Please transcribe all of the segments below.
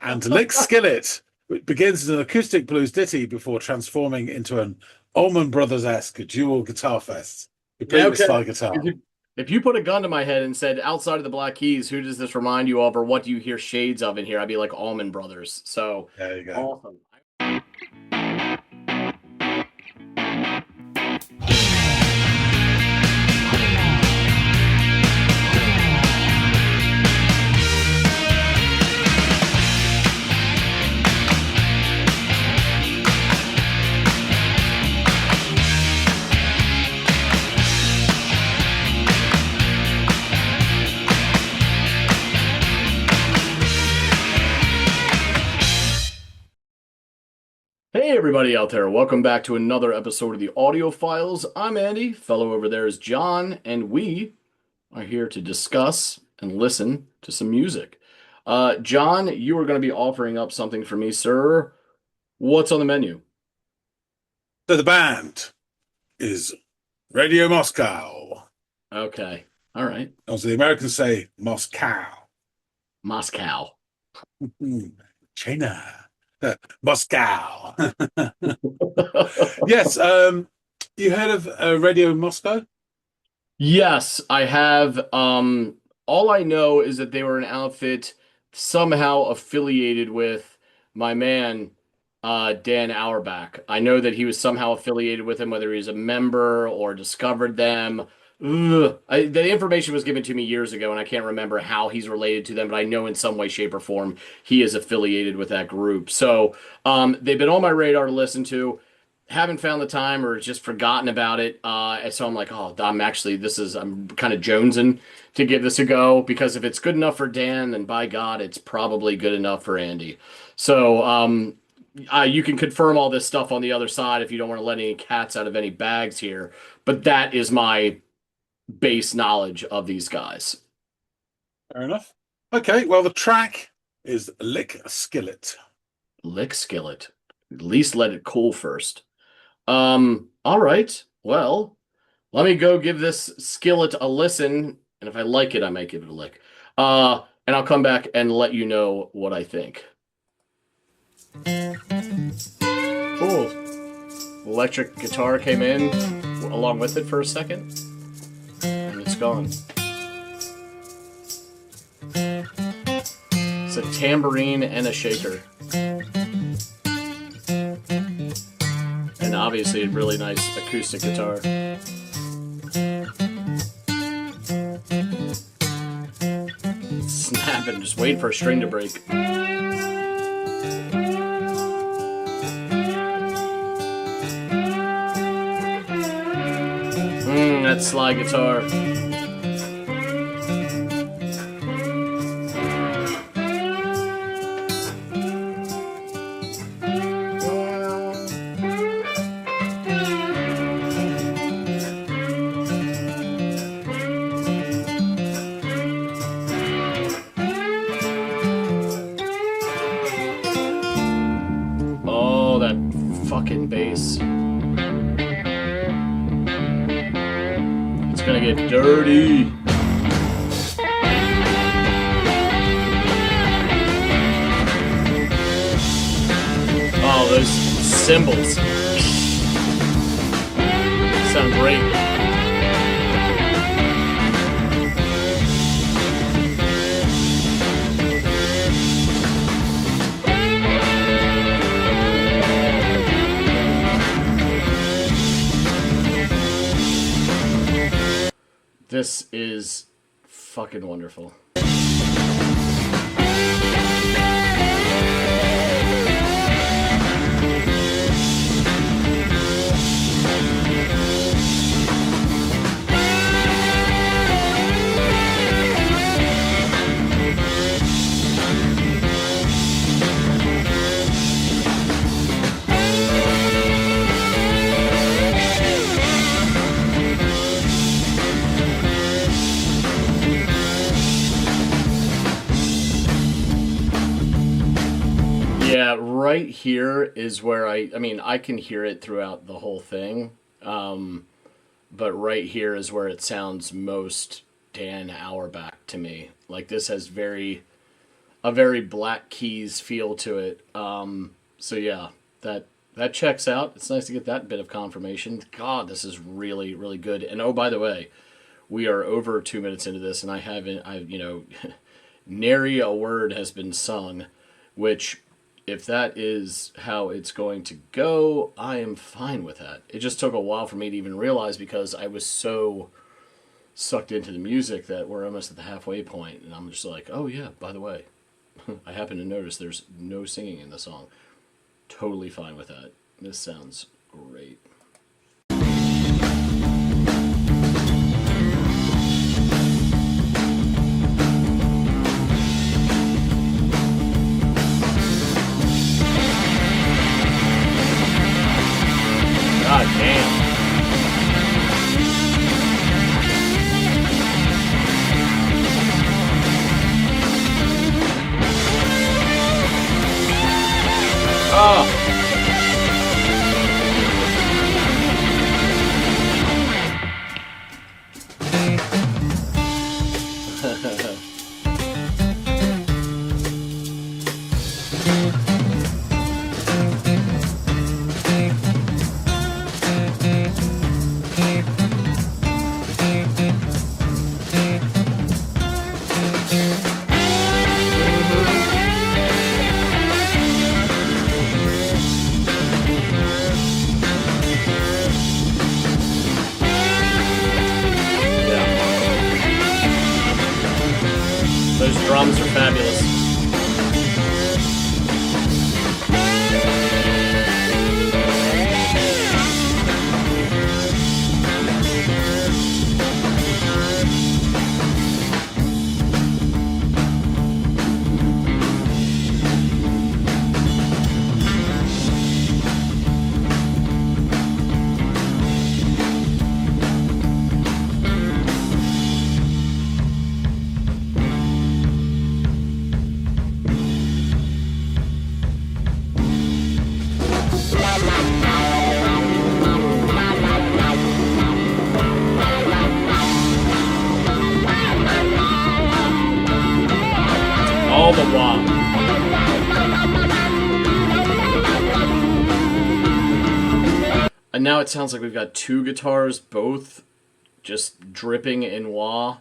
And Lickskillet, which begins as an acoustic blues ditty before transforming into an Allman Brothers-esque dual guitar fest, complete with Okay. slide guitar. If you put a gun to my head and said, outside of the Black Keys, who does this remind you of, or what do you hear shades of in here? I'd be like Allman Brothers. So There you go. awesome. Hey, everybody out there. Welcome back to another episode of the Audiophiles. I'm Andy. Fellow over there is John, and we are here to discuss and listen to some music. John, you are going to be offering up something for me, sir. What's on the menu? So the band is Radio Moscow. Okay. All right. As the Americans say, Moscow. Moscow. China. Moscow. Yes. You heard of Radio Moscow? Yes, I have. All I know is that they were an outfit somehow affiliated with my man, Dan Auerbach. I know that he was somehow affiliated with him, whether he was a member or discovered them. The information was given to me years ago, and I can't remember how he's related to them, but I know in some way, shape, or form he is affiliated with that group. So, they've been on my radar to listen to. Haven't found the time or just forgotten about it. And so I'm like, oh, I'm kind of jonesing to give this a go because if it's good enough for Dan, then by God, it's probably good enough for Andy. So, you can confirm all this stuff on the other side if you don't want to let any cats out of any bags here. But that is my base knowledge of these guys. Fair enough. Okay, well, the track is Lickskillet. Lickskillet. At least let it cool first. All right. Well, let me go give this skillet a listen, and if I like it, I might give it a lick. And I'll come back and let you know what I think. Oh, electric guitar came in along with it for a second, and it's gone. It's a tambourine and a shaker. And obviously a really nice acoustic guitar. Snap and just wait for a string to break. That slide guitar. Oh, that fucking bass. It's gonna get dirty. Oh, those cymbals sound great. This is fucking wonderful. Yeah, right here is where I can hear it throughout the whole thing. But right here is where it sounds most Dan Auerbach to me. Like this has very, a very Black Keys feel to it. So yeah, that checks out. It's nice to get that bit of confirmation. God, this is really really good. And oh, by the way, we are over 2 minutes into this, and I haven't. Nary a word has been sung, which, if that is how it's going to go, I am fine with that. It just took a while for me to even realize because I was so sucked into the music that we're almost at the halfway point, and I'm just like, oh yeah, by the way, I happen to notice there's no singing in the song. Totally fine with that. This sounds great. God damn. Oh. Those drums are fabulous. All the while. And now it sounds like we've got two guitars, both just dripping in wah.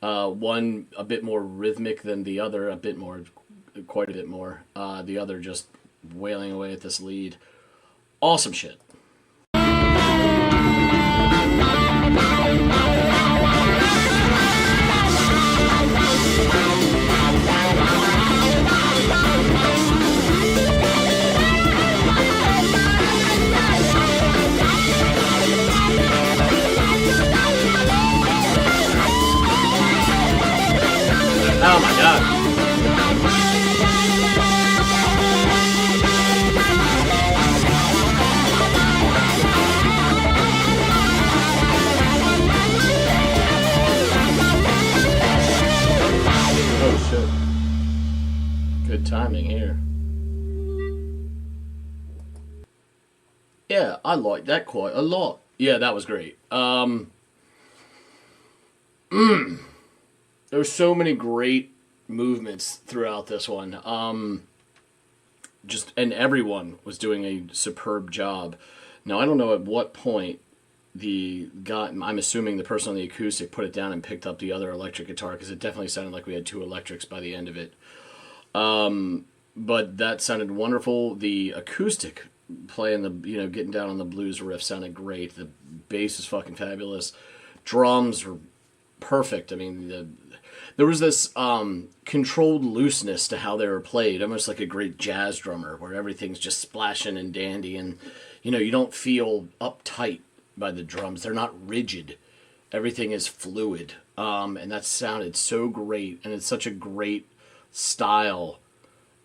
One a bit more rhythmic than the other, quite a bit more. The other just wailing away at this lead. Awesome shit. Oh my god. Oh shit. Good timing here. Yeah, I like that quite a lot. Yeah, that was great. There's so many great movements throughout this one. And everyone was doing a superb job. Now I don't know at what point the guy, I'm assuming the person on the acoustic put it down and picked up the other electric guitar because it definitely sounded like we had two electrics by the end of it. But that sounded wonderful. The acoustic playing getting down on the blues riff sounded great. The bass is fucking fabulous. Drums are perfect. I mean, there was this controlled looseness to how they were played, almost like a great jazz drummer, where everything's just splashing and dandy, and you don't feel uptight by the drums. They're not rigid. Everything is fluid, and that sounded so great, and it's such a great style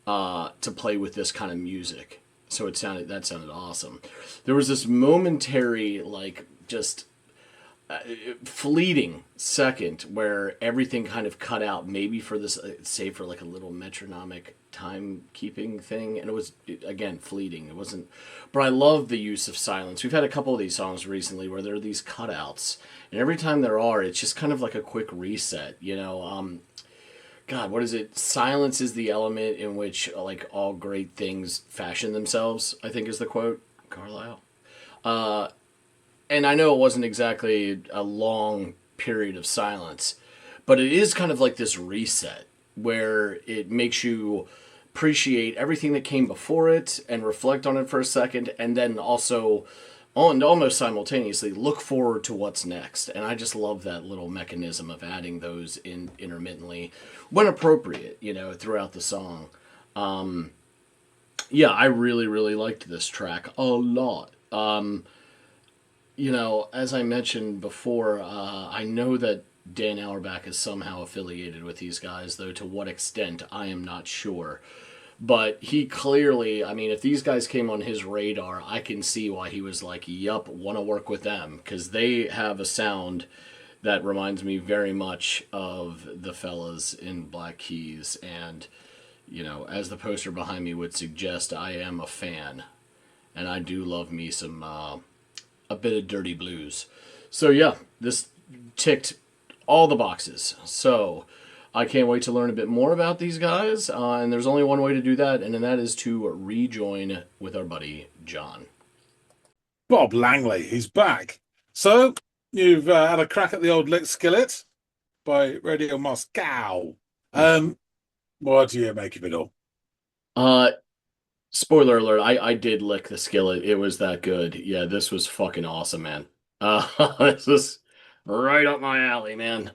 to play with this kind of music. So that sounded awesome. There was this momentary, just fleeting second where everything kind of cut out, maybe for this, save for like a little metronomic timekeeping thing, and it was, again, fleeting. It wasn't, but I love the use of silence. We've had a couple of these songs recently where there are these cutouts, and every time there are, it's just kind of like a quick reset. God, God, what is it? Silence is the element in which like all great things fashion themselves, I think is the quote. Carlyle. Uh, and I know it wasn't exactly a long period of silence, but it is kind of like this reset where it makes you appreciate everything that came before it and reflect on it for a second, and then also on almost simultaneously look forward to what's next. And I just love that little mechanism of adding those in intermittently when appropriate, throughout the song. Yeah, I really, really liked this track a lot. As I mentioned before, I know that Dan Auerbach is somehow affiliated with these guys, though to what extent, I am not sure. But he clearly, I mean, if these guys came on his radar, I can see why he was like, yup, want to work with them. Because they have a sound that reminds me very much of the fellas in Black Keys. And, as the poster behind me would suggest, I am a fan. And I do love me some a bit of dirty blues. So yeah, this ticked all the boxes. So I can't wait to learn a bit more about these guys. And there's only one way to do that, and that is to rejoin with our buddy John. Bob Langley, he's back. So you've had a crack at the old Lickskillet by Radio Moscow. What do you make of it all? Uh, Spoiler alert, I did lick the skillet. It was that good. Yeah, this was fucking awesome, man. This was right up my alley, man.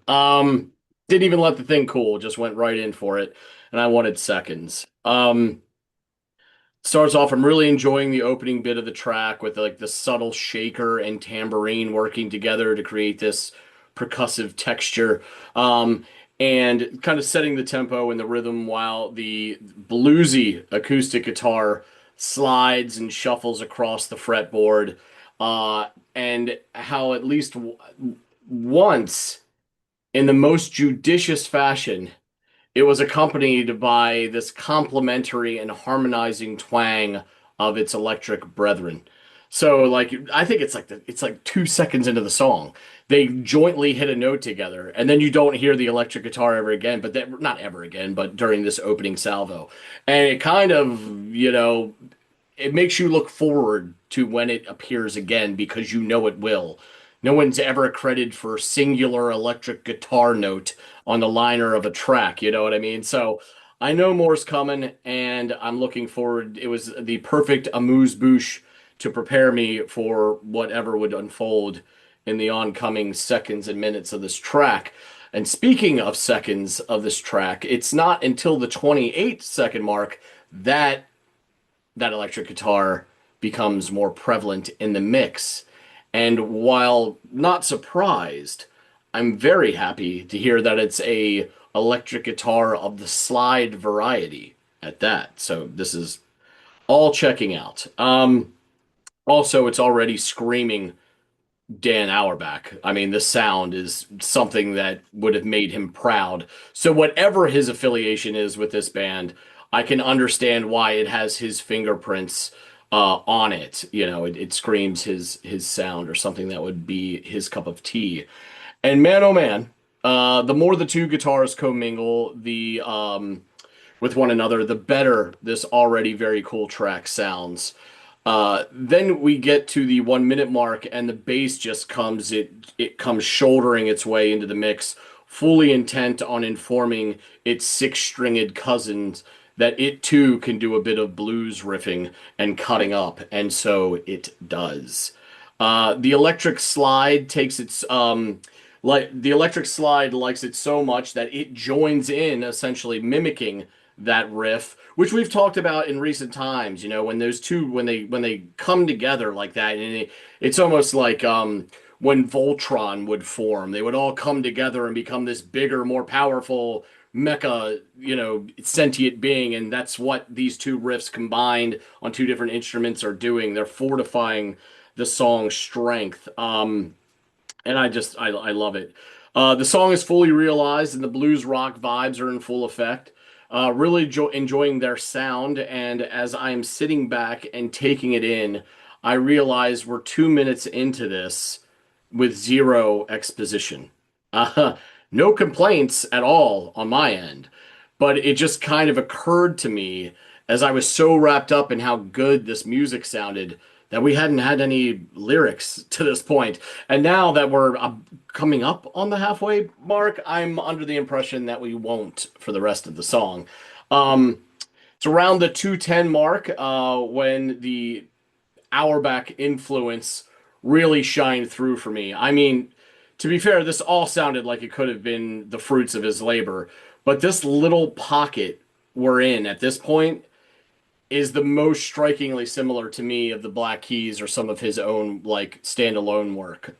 Didn't even let the thing cool, just went right in for it, and I wanted seconds. Starts off, I'm really enjoying the opening bit of the track with like the subtle shaker and tambourine working together to create this percussive texture. And kind of setting the tempo and the rhythm while the bluesy acoustic guitar slides and shuffles across the fretboard. And how at least once, in the most judicious fashion, it was accompanied by this complementary and harmonizing twang of its electric brethren. So like I think it's like 2 seconds into the song. They jointly hit a note together, and then you don't hear the electric guitar ever again, but that not ever again, but during this opening salvo. And it kind of, it makes you look forward to when it appears again because you know it will. No one's ever credited for singular electric guitar note on the liner of a track, you know what I mean? So I know more's coming, and I'm looking forward. It was the perfect amuse-bouche to prepare me for whatever would unfold in the oncoming seconds and minutes of this track. And speaking of seconds of this track, it's not until the 28-second mark that that electric guitar becomes more prevalent in the mix. And while not surprised, I'm very happy to hear that it's a electric guitar of the slide variety at that. So this is all checking out. Also, it's already screaming Dan Auerbach. I mean, the sound is something that would have made him proud. So whatever his affiliation is with this band, I can understand why it has his fingerprints on it. It screams his sound or something that would be his cup of tea. And man, oh man, the more the two guitars commingle with one another, the better this already very cool track sounds. Then we get to the 1 minute mark, and the bass just it comes shouldering its way into the mix, fully intent on informing its six-stringed cousins that it too can do a bit of blues riffing and cutting up, and so it does. The electric slide takes its the electric slide likes it so much that it joins in, essentially mimicking that riff, which we've talked about in recent times. When those two when they come together like that, and it's almost like when Voltron would form, they would all come together and become this bigger, more powerful mecha, sentient being, and that's what these two riffs combined on two different instruments are doing. They're fortifying the song's strength. And I love it. The song is fully realized, and the blues rock vibes are in full effect. Really enjoying their sound, and as I'm sitting back and taking it in, I realize we're 2 minutes into this with zero exposition. No complaints at all on my end. but it just kind of occurred to me as I was so wrapped up in how good this music sounded that we hadn't had any lyrics to this point. And now that we're coming up on the halfway mark, I'm under the impression that we won't for the rest of the song. Um, it's around the 2:10 mark when the Auerbach influence really shined through for me. I mean, to be fair, this all sounded like it could have been the fruits of his labor, but this little pocket we're in at this point is the most strikingly similar to me of the Black Keys or some of his own like standalone work.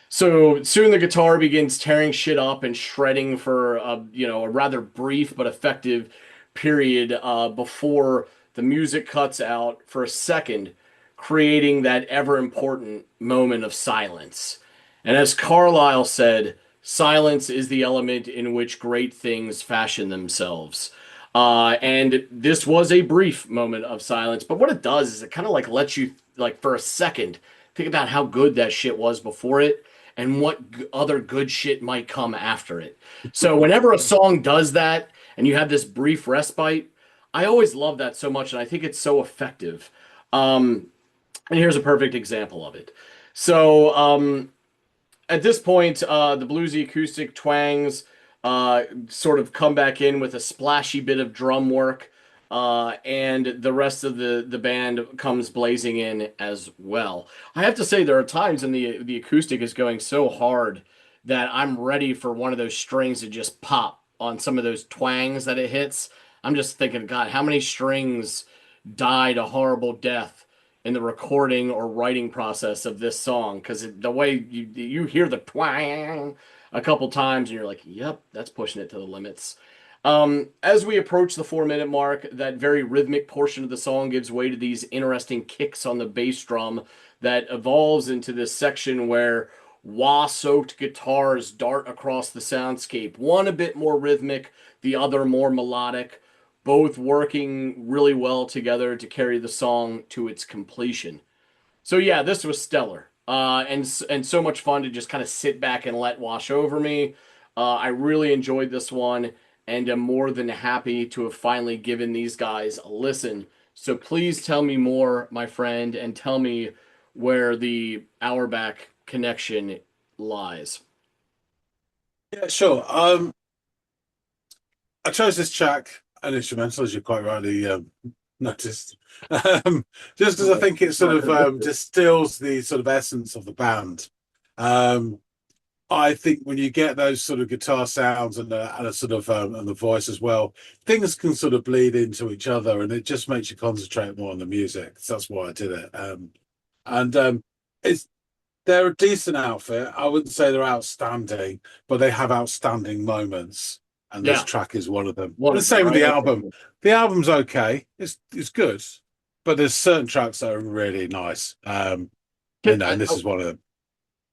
So soon the guitar begins tearing shit up and shredding for a rather brief but effective period before the music cuts out for a second, creating that ever important moment of silence. And as Carlyle said, silence is the element in which great things fashion themselves. And this was a brief moment of silence, but what it does is it kind of like lets you like for a second think about how good that shit was before it and what other good shit might come after it. So whenever a song does that and you have this brief respite, I always love that so much and I think it's so effective. And here's a perfect example of it. So at this point, the bluesy acoustic twangs sort of come back in with a splashy bit of drum work, and the rest of the band comes blazing in as well. I have to say, there are times when the acoustic is going so hard that I'm ready for one of those strings to just pop on some of those twangs that it hits. I'm just thinking, God, how many strings died a horrible death in the recording or writing process of this song? Because the way you hear the twang a couple times and you're like, yep, that's pushing it to the limits. As we approach the 4 minute mark, that very rhythmic portion of the song gives way to these interesting kicks on the bass drum that evolves into this section where wah-soaked guitars dart across the soundscape, one a bit more rhythmic, the other more melodic, both working really well together to carry the song to its completion. So yeah, this was stellar, and so much fun to just kind of sit back and let wash over me. I really enjoyed this one, and am more than happy to have finally given these guys a listen. So please tell me more, my friend, and tell me where the Auerbach connection lies. Yeah, sure. I chose this track, an instrumental, as you quite rightly noticed, just because I think it sort of distills the sort of essence of the band. Um, I think when you get those sort of guitar sounds and a sort of and the voice as well, things can sort of bleed into each other, and it just makes you concentrate more on the music. So that's why I did it. And it's they're a decent outfit. I wouldn't say they're outstanding, but they have outstanding moments, and this Yeah, track is one of them. one And the of them, same with right? the album. The album's okay. It's good, but there's certain tracks that are really nice. And this is one of them.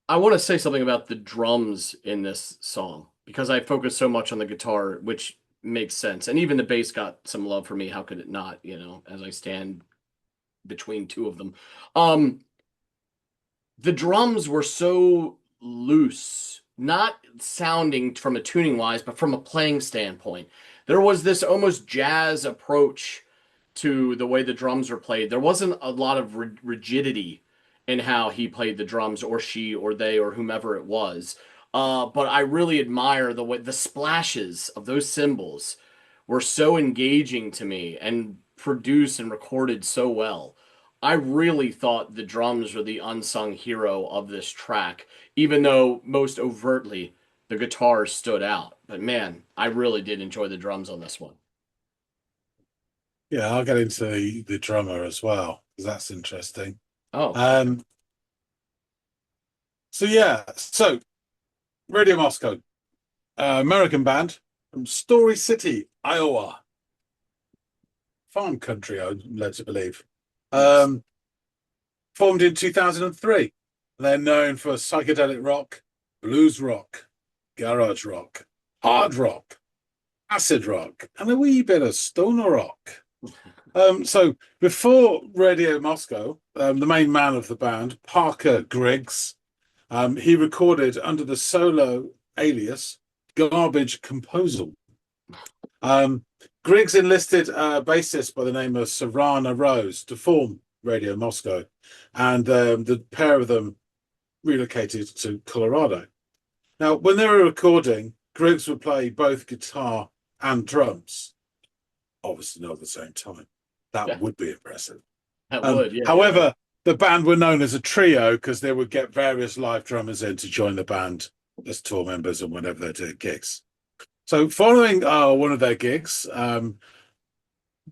I want to say something about the drums in this song because I focus so much on the guitar, which makes sense. And even the bass got some love for me. How could it not, as I stand between two of them? Um, the drums were so loose, not sounding from a tuning wise, but from a playing standpoint. There was this almost jazz approach to the way the drums were played. There wasn't a lot of rigidity in how he played the drums, or she, or they, or whomever it was. But I really admire the way the splashes of those cymbals were so engaging to me and produced and recorded so well. I really thought the drums were the unsung hero of this track, even though most overtly the guitars stood out. But man, I really did enjoy the drums on this one. Yeah, I'll get into the drummer as well because that's interesting. Oh, Um, so yeah, so Radio Moscow, American band from Story City, Iowa, farm country, I'm led to believe. yes. Um, Formed in 2003. They're known for psychedelic rock, blues rock, garage rock, hard rock, acid rock, and a wee bit of stoner rock. So before Radio Moscow, the main man of the band, Parker Griggs, he recorded under the solo alias Garbage Composal. Um, Griggs enlisted a bassist by the name of Sarana Rose to form Radio Moscow, and the pair of them relocated to Colorado. Now, when they were recording, Griggs would play both guitar and drums, obviously not at the same time. That Yeah, would be impressive. that would. Yeah, yeah. However, the band were known as a trio because they would get various live drummers in to join the band as tour members and whenever they did gigs. So, following one of their gigs,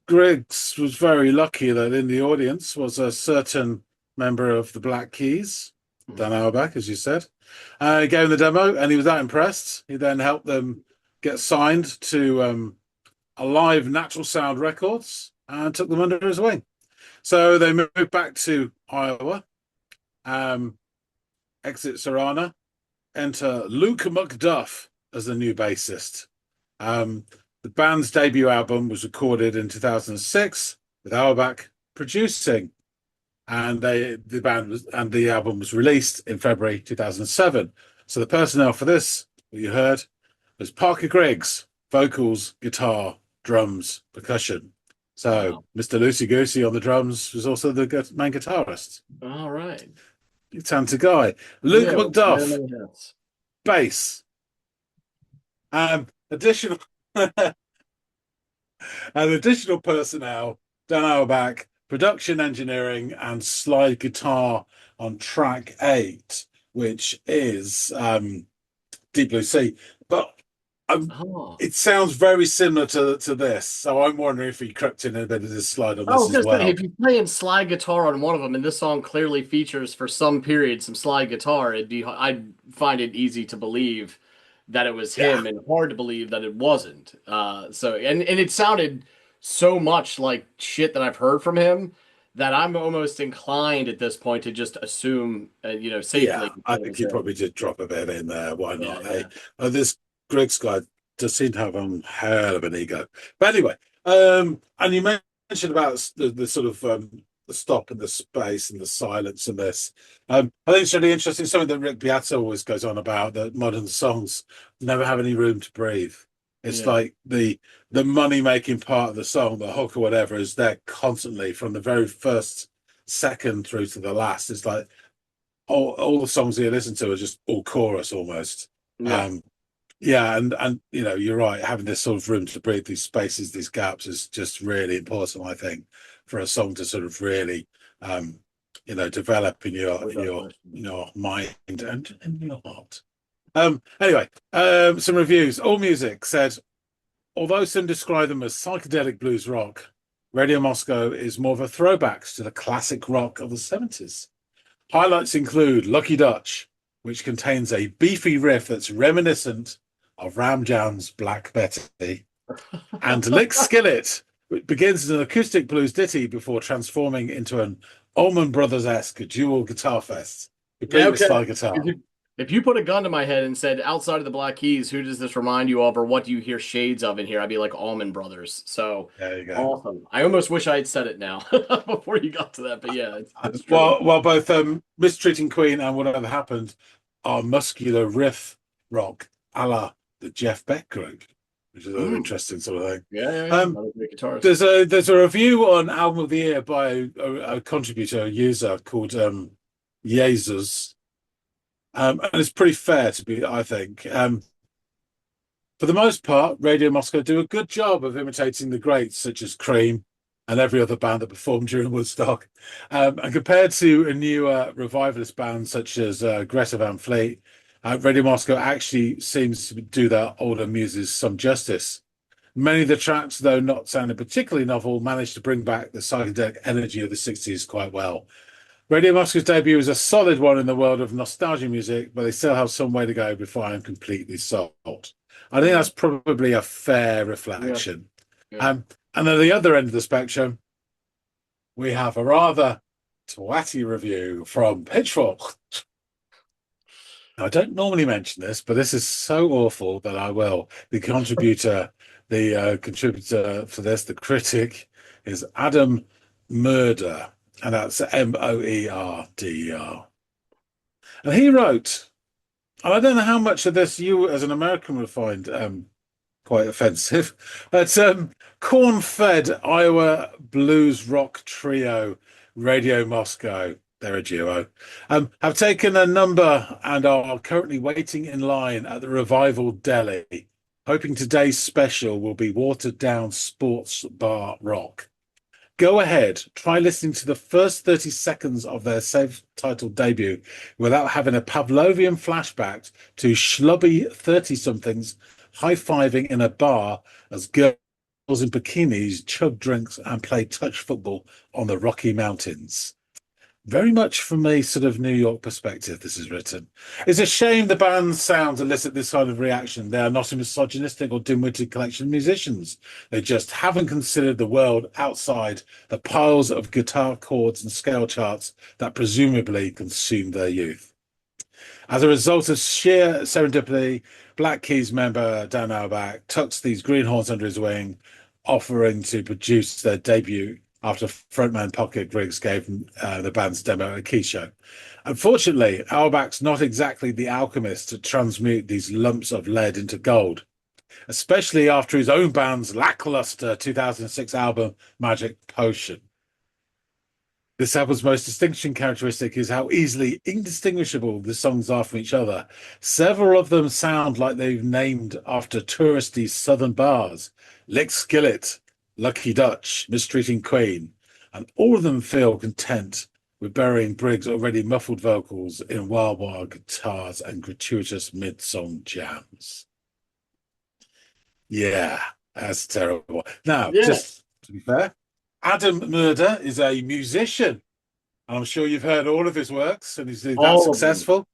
Griggs was very lucky that in the audience was a certain member of the Black Keys, Mhm. Dan Auerbach, as you said. He gave him the demo and he was that impressed. He then helped them get signed to Alive Natural Sound Records and took them under his wing. So they moved back to Iowa, exit Sarana, enter Luke McDuff as the new bassist. The band's debut album was recorded in 2006 with Auerbach producing, and the album was released in February 2007. So the personnel for this, what you heard, was Parker Griggs, vocals, guitar, drums, percussion. So Wow. Mr. Loosey Goosey on the drums was also the main guitarist. All right. Big talented guy. Luke Yeah, well, very McDuff, many hats. bass. Additional and additional personnel, Dan Auerbach, production engineering, and slide guitar on track 8, which is Deep Blue Sea. But Oh. it sounds very similar to this. So I'm wondering if he crept in a bit of this slide on I this was as gonna say, well. if you're playing slide guitar on one of them, and this song clearly features for some period some slide guitar, I'd find it easy to believe that it was Yeah, him, and hard to believe that it wasn't. And it sounded so much like shit that I've heard from him that I'm almost inclined at this point to just assume, yeah. safely I that it think was he him. probably did drop a bit in there. Why Yeah, not? Hey, yeah. this Greg's guy does seem to have a hell of an ego. But anyway, and you mentioned about the sort of the stop and the space and the silence in this. I think it's really interesting. Something that Rick Beato always goes on about, that modern songs never have any room to breathe. It's Yeah. like the money making part of the song, the hook or whatever, is there constantly from the very first second through to the last. It's like all the songs you listen to are just all chorus almost. Yeah. Um, yeah, and you're right. Having this sort of room to breathe, these spaces, these gaps, is just really important. I think for a song to sort of really, develop in your Without question. mind and in your heart. Anyway, some reviews. All Music said, although some describe them as psychedelic blues rock, Radio Moscow is more of a throwback to the classic rock of the 70s. Highlights include Lucky Dutch, which contains a beefy riff that's reminiscent of Ram Jam's Black Betty, and Lickskillet, which begins as an acoustic blues ditty before transforming into an Allman Brothers-esque dual guitar fest, Yeah, complete with okay. slide guitar. If you put a gun to my head and said, outside of the Black Keys, who does this remind you of, or what do you hear shades of in here? I'd be like Allman Brothers. So There you go. awesome. I almost wish I had said it now before you got to that, but yeah, it's true. While both Mistreating Queen and Whatever Happened are muscular riff rock a la the Jeff Beck group, which is another Mm. interesting sort of thing. Yeah, yeah, yeah. Um, Another great guitarist. there's a review on Album of the Year by a contributor, a user called Jesus, and it's pretty fair to be, I think. For the most part, Radio Moscow do a good job of imitating the greats such as Cream and every other band that performed during Woodstock. And compared to a newer revivalist band such as Greta Van Fleet, Radio Moscow actually seems to do their older muses some justice. Many of the tracks, though not sounding particularly novel, managed to bring back the psychedelic energy of the 60s quite well. Radio Moscow's debut is a solid one in the world of nostalgia music, but they still have some way to go before I'm completely sold. I think Yeah, that's probably a fair yeah, reflection. yeah. And at the other end of the spectrum, we have a rather twatty review from Pitchfork. Now, I don't normally mention this, but this is so awful that I will. The contributor for this, the critic, is Adam Murder, and that's Moerder. And he wrote, and I don't know how much of this you as an American would find quite offensive. But corn-fed Iowa blues rock trio Radio Moscow, they're a duo, have taken a number and are currently waiting in line at the Revival Deli, hoping today's special will be watered down sports bar rock. Go ahead, try listening to the first 30 seconds of their self-titled debut without having a Pavlovian flashback to schlubby 30-somethings high-fiving in a bar as girls in bikinis chug drinks and play touch football on the Rocky Mountains. Very much from a sort of New York perspective, this is written. It's a shame the band's sounds elicit this kind of reaction. They are not a misogynistic or dim-witted collection of musicians. They just haven't considered the world outside the piles of guitar chords and scale charts that presumably consumed their youth. As a result of sheer serendipity, Black Keys member Dan Auerbach tucks these greenhorns under his wing, offering to produce their debut after frontman Pocket Griggs gave the band's demo at a Key show. Unfortunately, Auerbach's not exactly the alchemist to transmute these lumps of lead into gold, especially after his own band's lackluster 2006 album, Magic Potion. This album's most distinguishing characteristic is how easily indistinguishable the songs are from each other. Several of them sound like they've named after touristy southern bars. Lickskillet, Lucky Dutch, Mistreating Queen, and all of them feel content with burying Briggs' already muffled vocals in wild guitars and gratuitous mid-song jams. Yeah, that's terrible. Now, Yeah. just to be fair, Adam Murder is a musician. I'm sure you've heard all of his works, and he's that successful,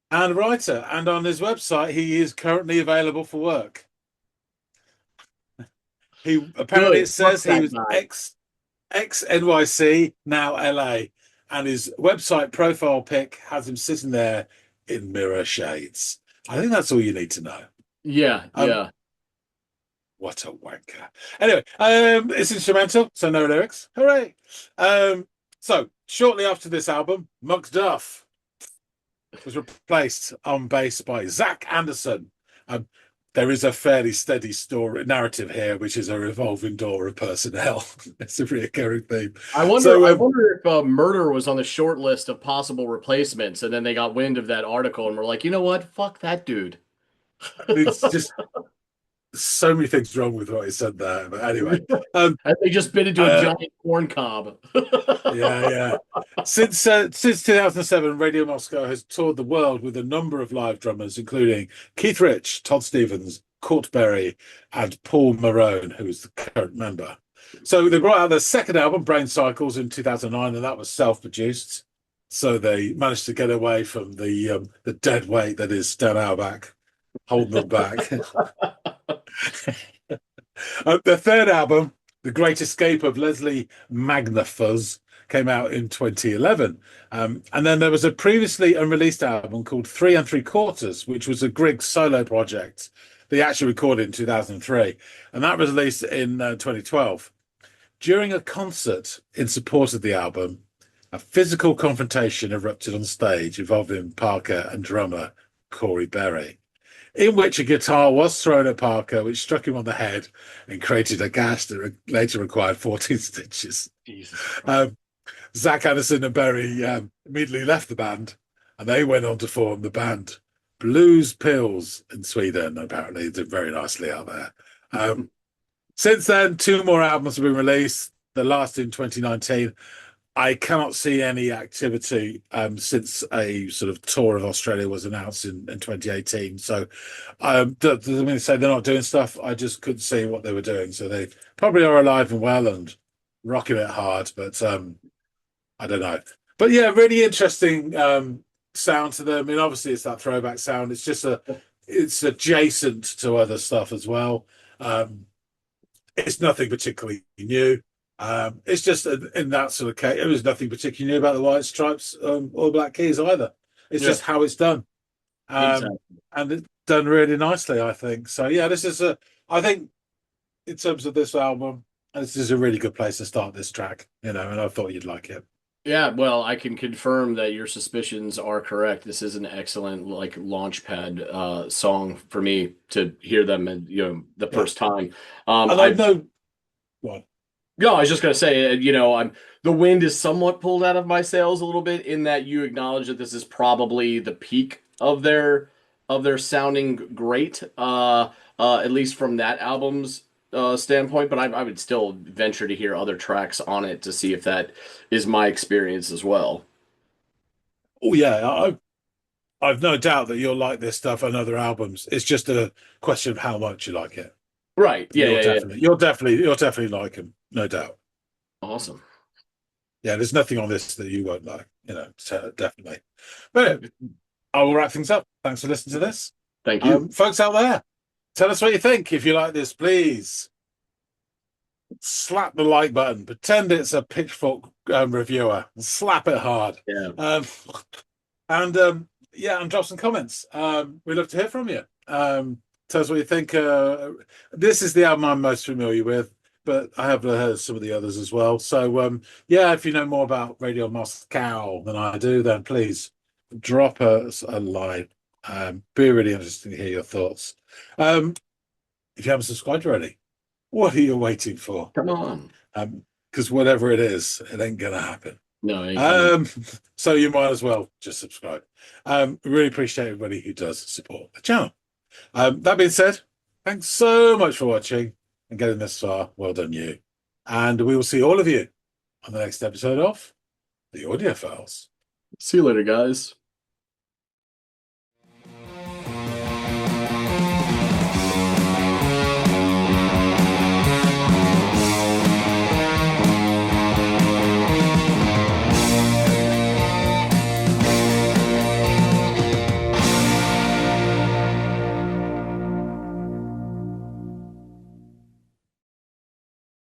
and a writer. And on his website, he is currently available for work. He apparently it says he was ex NYC, now LA, and his website profile pic has him sitting there in mirror shades. I think that's all you need to know. Yeah, yeah. What a wanker. Anyway, it's instrumental, so no lyrics. Hooray! So shortly after this album, Muck Duff was replaced on bass by Zach Anderson. There is a fairly steady story narrative here, which is a revolving door of personnel. It's a reoccurring theme. I wonder if Murder was on the short list of possible replacements, and then they got wind of that article and were like, you know what? Fuck that dude. It's just so many things wrong with what he said there. But anyway, and they just bit into a giant corn cob. Yeah. Since 2007, Radio Moscow has toured the world with a number of live drummers, including Keith Rich, Todd Stevens, Court Berry, and Paul Marone, who is the current member. So they brought out their second album, Brain Cycles, in 2009, and that was self-produced. So they managed to get away from the dead weight that is Dan Auerbach holding them back. The third album, The Great Escape of Leslie Magnafuzz, came out in 2011. And then there was a previously unreleased album called 3 3/4, which was a Griggs solo project. They actually recorded in 2003, and that was released in 2012. During a concert in support of the album, a physical confrontation erupted on stage involving Parker and drummer Corey Berry, in which a guitar was thrown at Parker, which struck him on the head and created a gash that later required 14 stitches. Zach Anderson and Berry immediately left the band, and they went on to form the band Blues Pills in Sweden. Apparently, did very nicely out there. Since then, 2 more albums have been released, the last in 2019. I cannot see any activity since a sort of tour of Australia was announced in 2018. So doesn't mean to say they're not doing stuff. I just couldn't see what they were doing. So they probably are alive and well and rocking it hard, but I don't know. But yeah, really interesting sound to them. I mean, obviously it's that throwback sound. It's just it's adjacent to other stuff as well. It's nothing particularly new. It's just in that sort of case, it was nothing particularly new about the White Stripes or Black Keys either. It's just how it's done. Exactly. And it's done really nicely, I think. So yeah, this is I think in terms of this album, this is a really good place to start this track, and I thought you'd like it. Yeah, well, I can confirm that your suspicions are correct. This is an excellent like launchpad song for me to hear them and the Yeah, first time. and I I've know. Well, No, I was just gonna say, I'm the wind is somewhat pulled out of my sails a little bit in that you acknowledge that this is probably the peak of their sounding great, at least from that album's standpoint. But I would still venture to hear other tracks on it to see if that is my experience as well. oh yeah, I've no doubt that you'll like this stuff and other albums. It's just a question of how much you like it. Right? Yeah, You'll yeah, yeah. definitely, you'll definitely, you'll definitely like them, no doubt. Awesome. Yeah, there's nothing on this that you won't like, so definitely. But I will wrap things up. Thanks for listening to this. Thank you. Folks out there, tell us what you think. If you like this, please slap the like button. Pretend it's a Pitchfork reviewer. Slap it hard. Yeah. And yeah, and drop some comments. We'd love to hear from you. Tell us what you think. This is the album I'm most familiar with, but I have heard some of the others as well. So yeah, if you know more about Radio Moscow than I do, then please drop us a line. Be really interesting to hear your thoughts. If you haven't subscribed already, what are you waiting for? Come on. Because whatever it is, it ain't gonna happen. No, it ain't coming. So you might as well just subscribe. Really appreciate everybody who does support the channel. That being said, thanks so much for watching and getting this far. Well done, you. And we will see all of you on the next episode of the Audiophiles. See you later, guys.